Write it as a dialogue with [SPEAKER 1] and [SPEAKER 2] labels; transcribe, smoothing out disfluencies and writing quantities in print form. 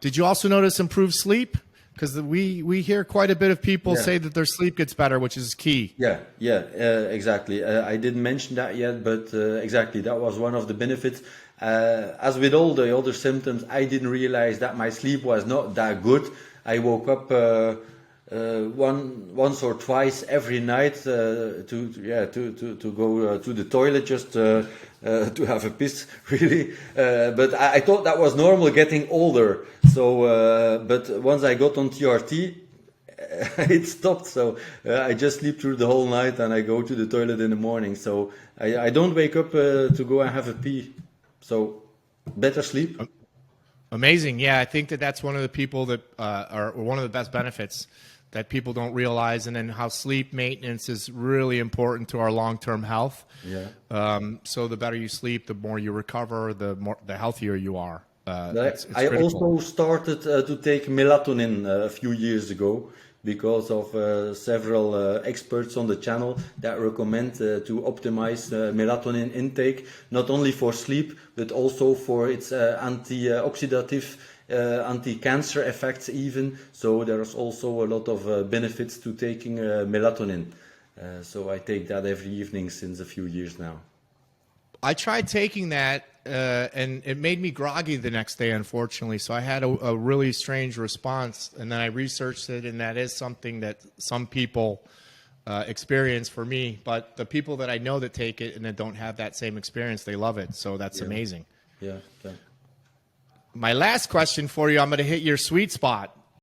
[SPEAKER 1] Did you also notice improved sleep? Because we hear quite a bit of people say that their sleep gets better, which is key.
[SPEAKER 2] Exactly. I didn't mention that yet, but exactly, that was one of the benefits. As with all the other symptoms, I didn't realize that my sleep was not that good. I woke up once or twice every night to go to the toilet just to have a piss, really. But I thought that was normal getting older. So, but once I got on TRT, it stopped. So I just sleep through the whole night and I go to the toilet in the morning. So I don't wake up to go and have a pee. So better sleep.
[SPEAKER 1] Amazing. Yeah, I think that's one of the people that are one of the best benefits that people don't realize, and then how sleep maintenance is really important to our long-term health. So the better you sleep, the more you recover, the healthier you are. It's
[SPEAKER 2] I
[SPEAKER 1] critical.
[SPEAKER 2] also started to take melatonin a few years ago because of several experts on the channel that recommend to optimize melatonin intake, not only for sleep, but also for its antioxidative, anti-cancer effects even. So there's also a lot of benefits to taking melatonin. So I take that every evening since a few years now.
[SPEAKER 1] I tried taking that, and it made me groggy the next day, unfortunately. So I had a really strange response, and then I researched it, and that is something that some people experience for me. But the people that I know that take it and that don't have that same experience, they love it. So that's amazing.
[SPEAKER 2] Yeah.
[SPEAKER 1] My last question for you, I'm going to hit your sweet spot.